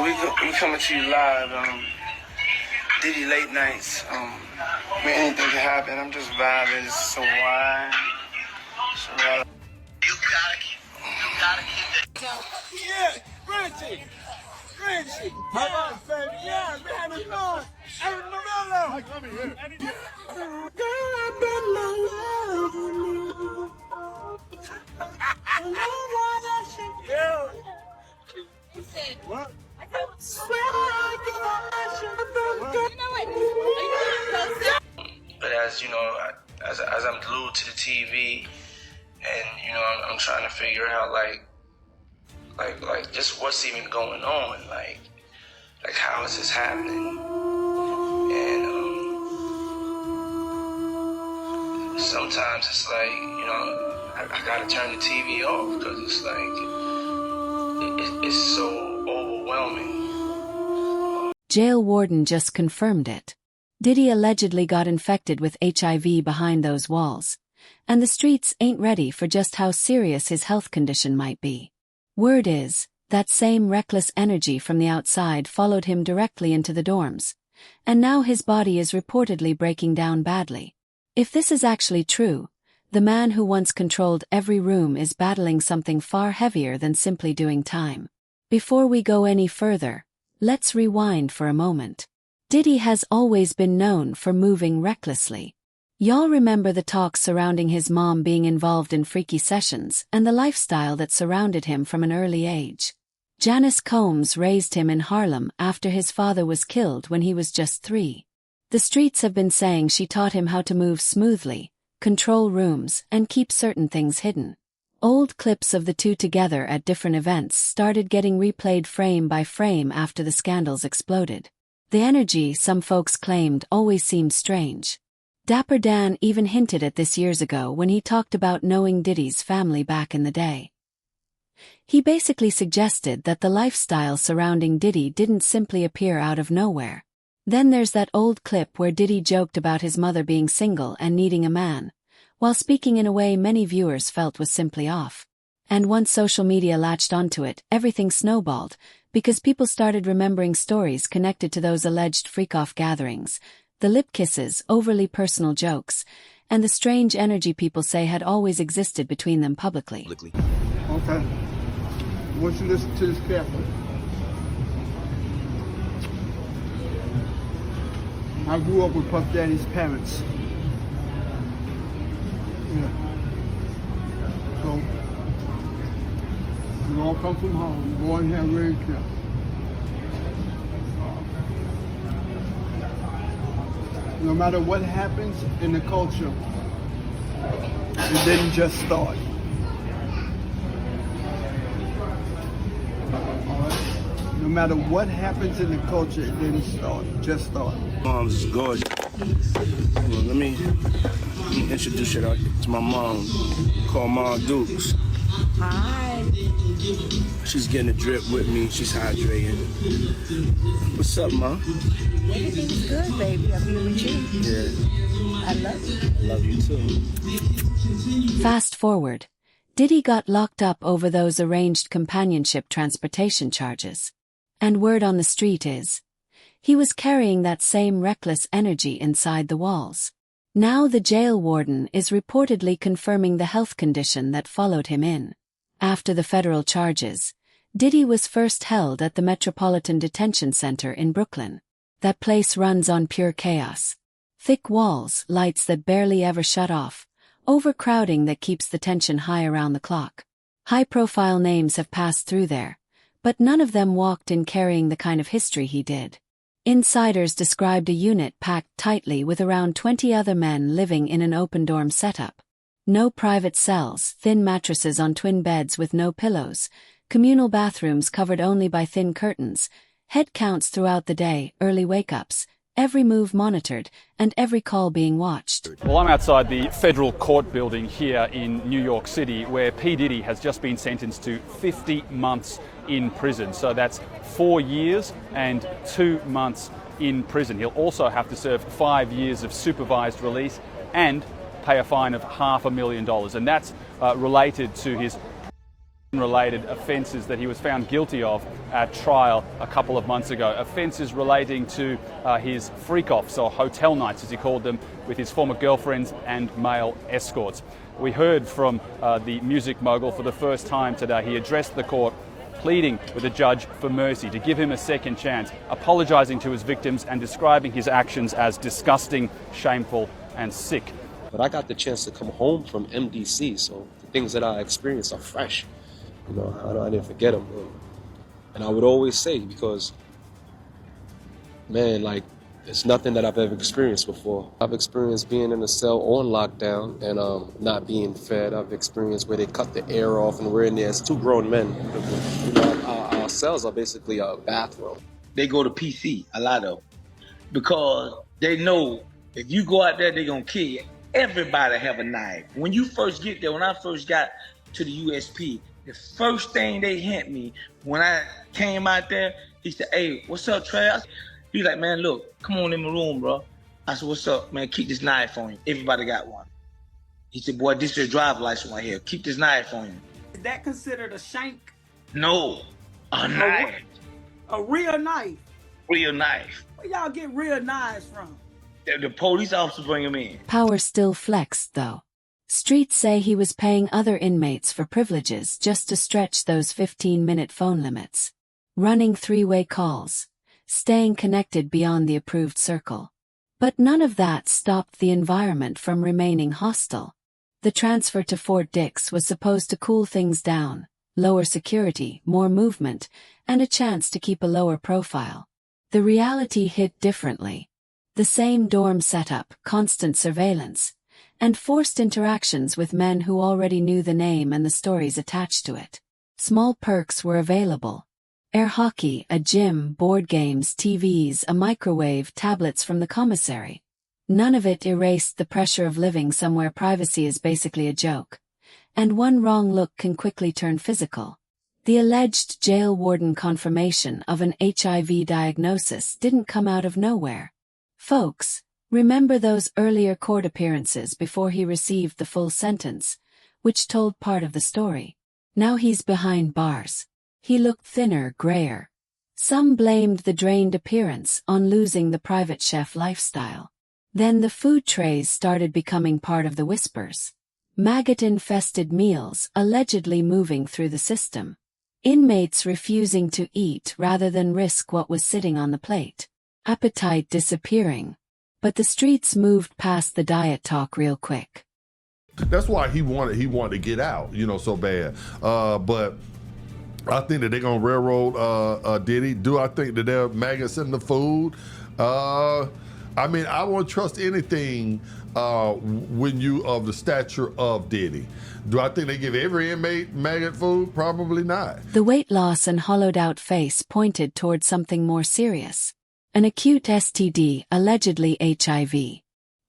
So we coming to you live, Diddy late nights. Anything can happen. I'm just vibing. It's so wild. So wild. You gotta keep that. Yeah, Reggie. How about it, baby? Yeah, man, it's on. Eric Morello. Hi, come here. What? But as you know, as I'm glued to the TV, and you know, I'm trying to figure out like just what's even going on, like how is this happening? And sometimes it's like, you know, I gotta turn the TV off because it's like it's so overwhelming. Jail warden just confirmed it. Diddy allegedly got infected with HIV behind those walls, and the streets ain't ready for just how serious his health condition might be. Word is, that same reckless energy from the outside followed him directly into the dorms, and now his body is reportedly breaking down badly. If this is actually true, the man who once controlled every room is battling something far heavier than simply doing time. Before we go any further, let's rewind for a moment. Diddy has always been known for moving recklessly. Y'all remember the talk surrounding his mom being involved in freaky sessions and the lifestyle that surrounded him from an early age. Janice Combs raised him in Harlem after his father was killed when he was just 3. The streets have been saying she taught him how to move smoothly, control rooms, and keep certain things hidden. Old clips of the two together at different events started getting replayed frame by frame after the scandals exploded. The energy, some folks claimed, always seemed strange. Dapper Dan even hinted at this years ago when he talked about knowing Diddy's family back in the day. He basically suggested that the lifestyle surrounding Diddy didn't simply appear out of nowhere. Then there's that old clip where Diddy joked about his mother being single and needing a man, while speaking in a way many viewers felt was simply off. And once social media latched onto it, everything snowballed, because people started remembering stories connected to those alleged freak-off gatherings, the lip kisses, overly personal jokes, and the strange energy people say had always existed between them publicly. Okay. I want you to listen to this carefully. I grew up with Puff Daddy's parents. Yeah. So, we all come from home, born here, raised here. No matter what happens in the culture, it didn't just start. No matter what happens in the culture, it didn't start, just start. Mom's is gorgeous. Well, let me introduce you to my mom, called Mom Dukes. Hi. She's getting a drip with me. She's hydrating. What's up, Mom? Everything's good, baby. I'm here with you. Yeah. I love you. Love you too. Fast forward. Diddy got locked up over those arranged companionship transportation charges. And word on the street is, he was carrying that same reckless energy inside the walls. Now the jail warden is reportedly confirming the health condition that followed him in. After the federal charges, Diddy was first held at the Metropolitan Detention Center in Brooklyn. That place runs on pure chaos. Thick walls, lights that barely ever shut off, overcrowding that keeps the tension high around the clock. High-profile names have passed through there, but none of them walked in carrying the kind of history he did. Insiders described a unit packed tightly with around 20 other men living in an open dorm setup. No private cells, thin mattresses on twin beds with no pillows, communal bathrooms covered only by thin curtains, head counts throughout the day, early wake-ups, every move monitored, and every call being watched. Well, I'm outside the federal court building here in New York City, where P. Diddy has just been sentenced to 50 months in prison. So that's 4 years and 2 months in prison. He'll also have to serve 5 years of supervised release and pay a fine of $500,000, and that's related to his Related offences that he was found guilty of at trial a couple of months ago. Offences relating to his freak-offs, or hotel nights as he called them, with his former girlfriends and male escorts. We heard from the music mogul for the first time today. He addressed the court pleading with the judge for mercy, to give him a second chance, apologising to his victims and describing his actions as disgusting, shameful and sick. But I got the chance to come home from MDC, so the things that I experienced are fresh. You know, I didn't forget them. And I would always say, because, man, like, it's nothing that I've ever experienced before. I've experienced being in a cell on lockdown and not being fed. I've experienced where they cut the air off and we're in there as two grown men. You know, our cells are basically a bathroom. They go to PC, a lot of them, because they know if you go out there, they're going to kill you. Everybody have a knife. When you first get there, when I first got to the USP, the first thing they hint me when I came out there, he said, "Hey, what's up, Trav?" He's like, "Man, look, come on in my room, bro." I said, "What's up, man? Keep this knife on you. Everybody got one." He said, "Boy, this is your driver's license right here. Keep this knife on you." Is that considered a shank? No, a knife. A real knife? Real knife. Where y'all get real knives from? The police officer bring them in. Power still flexed, though. Streets say he was paying other inmates for privileges just to stretch those 15-minute phone limits. Running three-way calls. Staying connected beyond the approved circle. But none of that stopped the environment from remaining hostile. The transfer to Fort Dix was supposed to cool things down, lower security, more movement, and a chance to keep a lower profile. The reality hit differently. The same dorm setup, constant surveillance, and forced interactions with men who already knew the name and the stories attached to it. Small perks were available. Air hockey, a gym, board games, TVs, a microwave, tablets from the commissary. None of it erased the pressure of living somewhere privacy is basically a joke. And one wrong look can quickly turn physical. The alleged jail warden confirmation of an HIV diagnosis didn't come out of nowhere. Folks, remember those earlier court appearances before he received the full sentence, which told part of the story. Now he's behind bars. He looked thinner, grayer. Some blamed the drained appearance on losing the private chef lifestyle. Then the food trays started becoming part of the whispers. Maggot-infested meals allegedly moving through the system. Inmates refusing to eat rather than risk what was sitting on the plate. Appetite disappearing. But the streets moved past the diet talk real quick. That's why he wanted to get out, so bad. But I think that they're gonna railroad Diddy. Do I think that there are maggots in the food? I mean, I won't trust anything when you of the stature of Diddy. Do I think they give every inmate maggot food? Probably not. The weight loss and hollowed-out face pointed toward something more serious. An acute STD, allegedly HIV.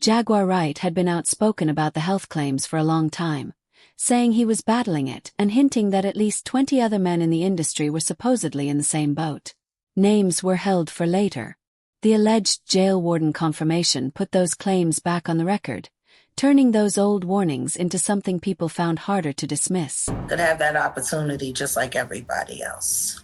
Jaguar Wright had been outspoken about the health claims for a long time, saying he was battling it and hinting that at least 20 other men in the industry were supposedly in the same boat. Names were held for later. The alleged jail warden confirmation put those claims back on the record, turning those old warnings into something people found harder to dismiss. Could have that opportunity just like everybody else.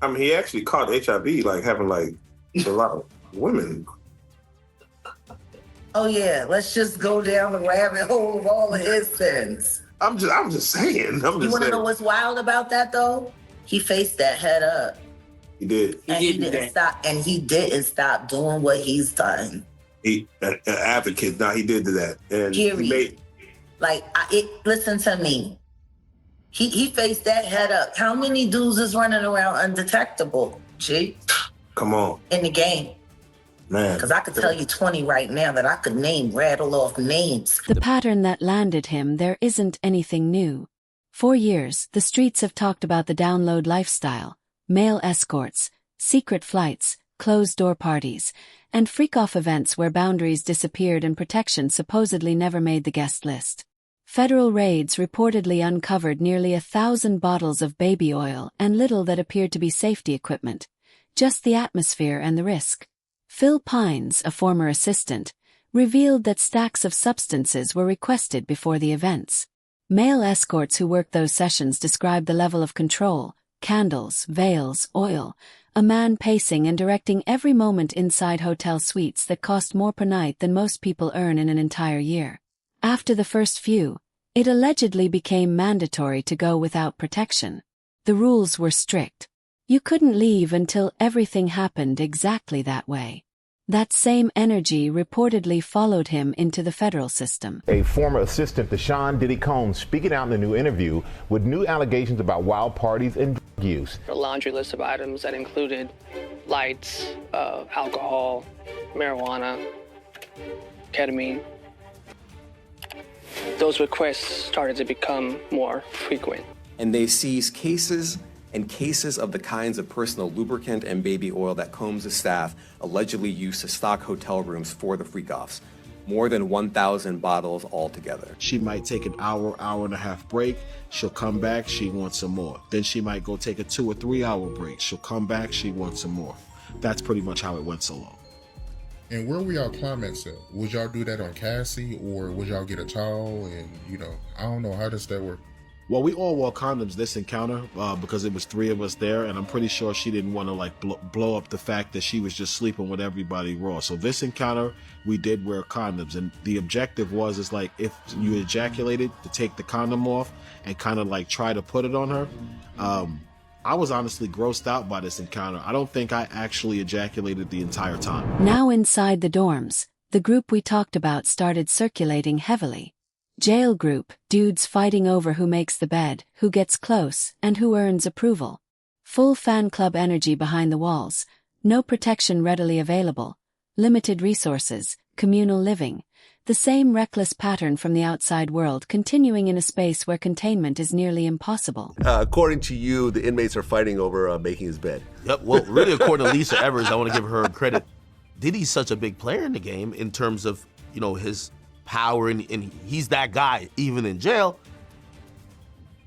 I mean, he actually caught HIV, having a lot of women. Oh yeah, let's just go down the rabbit hole of all of his sins. I'm just saying. You want to know what's wild about that though? He faced that head up. He did. And he didn't stop doing what he's done. He an advocate. Now he did that. And period. Listen to me. He faced that head up. How many dudes is running around undetectable? G. Come on. In the game. Man. Because I could tell you 20 right now that I could rattle off names. The pattern that landed him there isn't anything new. For years, the streets have talked about the download lifestyle, male escorts, secret flights, closed-door parties, and freak-off events where boundaries disappeared and protection supposedly never made the guest list. Federal raids reportedly uncovered nearly 1,000 bottles of baby oil and little that appeared to be safety equipment, just the atmosphere and the risk. Phil Pines, a former assistant, revealed that stacks of substances were requested before the events. Male escorts who worked those sessions described the level of control, candles, veils, oil, a man pacing and directing every moment inside hotel suites that cost more per night than most people earn in an entire year. After the first few, it allegedly became mandatory to go without protection. The rules were strict. You couldn't leave until everything happened exactly that way. That same energy reportedly followed him into the federal system. A former assistant to Sean Diddy Combs speaking out in a new interview with new allegations about wild parties and drug use. A laundry list of items that included lights, alcohol, marijuana, ketamine. Those requests started to become more frequent. And they seized cases and cases of the kinds of personal lubricant and baby oil that Combs' staff allegedly used to stock hotel rooms for the freak-offs. More than 1,000 bottles altogether. She might take an hour, hour and a half break. She'll come back, she wants some more. Then she might go take a 2 or 3 hour break. She'll come back, she wants some more. That's pretty much how it went so long. And where were y'all climax at? Would y'all do that on Cassie, or would y'all get a towel and, I don't know, how does that work? Well, we all wore condoms this encounter because it was 3 of us there, and I'm pretty sure she didn't want to blow up the fact that she was just sleeping with everybody raw. So this encounter, we did wear condoms, and the objective was if you ejaculated, to take the condom off and kind of try to put it on her. I was honestly grossed out by this encounter. I don't think I actually ejaculated the entire time. Now inside the dorms, the group we talked about started circulating heavily. Jail group, dudes fighting over who makes the bed, who gets close, and who earns approval. Full fan club energy behind the walls, no protection readily available, limited resources, communal living, the same reckless pattern from the outside world continuing in a space where containment is nearly impossible. According to you, the inmates are fighting over making his bed. Yep, well, really according to Lisa Evers, I want to give her credit. Diddy's such a big player in the game in terms of, his power, and he's that guy even in jail.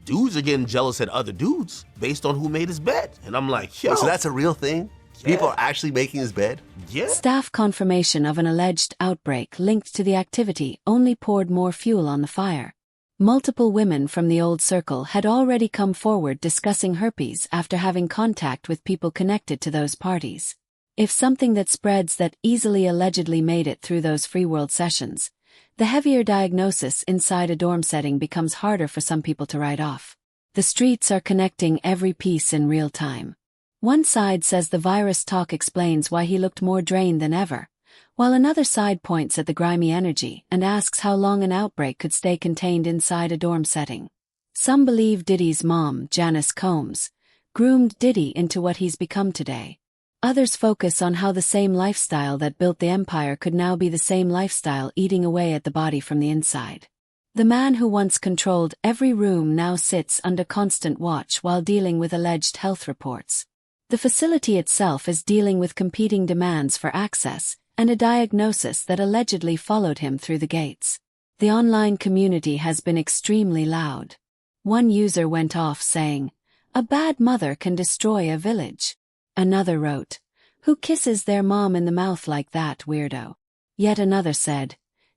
Dudes are getting jealous at other dudes based on who made his bed. And I'm like, yo. So that's a real thing? Yeah. People are actually making his bed? Yeah. Staff confirmation of an alleged outbreak linked to the activity only poured more fuel on the fire. Multiple women from the old circle had already come forward discussing herpes after having contact with people connected to those parties. If something that spreads that easily allegedly made it through those free world sessions, the heavier diagnosis inside a dorm setting becomes harder for some people to write off. The streets are connecting every piece in real time. One side says the virus talk explains why he looked more drained than ever, while another side points at the grimy energy and asks how long an outbreak could stay contained inside a dorm setting. Some believe Diddy's mom, Janice Combs, groomed Diddy into what he's become today. Others focus on how the same lifestyle that built the empire could now be the same lifestyle eating away at the body from the inside. The man who once controlled every room now sits under constant watch while dealing with alleged health reports. The facility itself is dealing with competing demands for access and a diagnosis that allegedly followed him through the gates. The online community has been extremely loud. One user went off saying, "A bad mother can destroy a village." Another wrote, "Who kisses their mom in the mouth like that, weirdo?" Yet another said,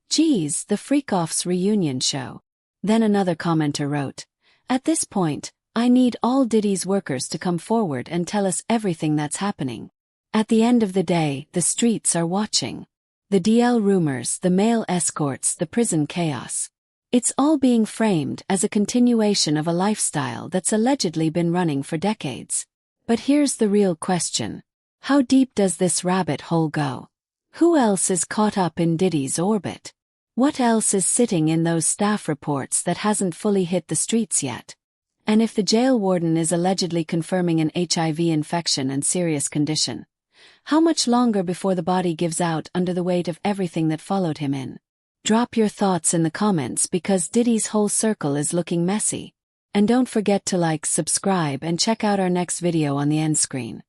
"Geez, the Freak-Offs reunion show." Then another commenter wrote, "At this point, I need all Diddy's workers to come forward and tell us everything that's happening." At the end of the day, the streets are watching. The DL rumors, the male escorts, the prison chaos. It's all being framed as a continuation of a lifestyle that's allegedly been running for decades. But here's the real question. How deep does this rabbit hole go? Who else is caught up in Diddy's orbit? What else is sitting in those staff reports that hasn't fully hit the streets yet? And if the jail warden is allegedly confirming an HIV infection and serious condition, how much longer before the body gives out under the weight of everything that followed him in? Drop your thoughts in the comments because Diddy's whole circle is looking messy. And don't forget to like, subscribe, and check out our next video on the end screen.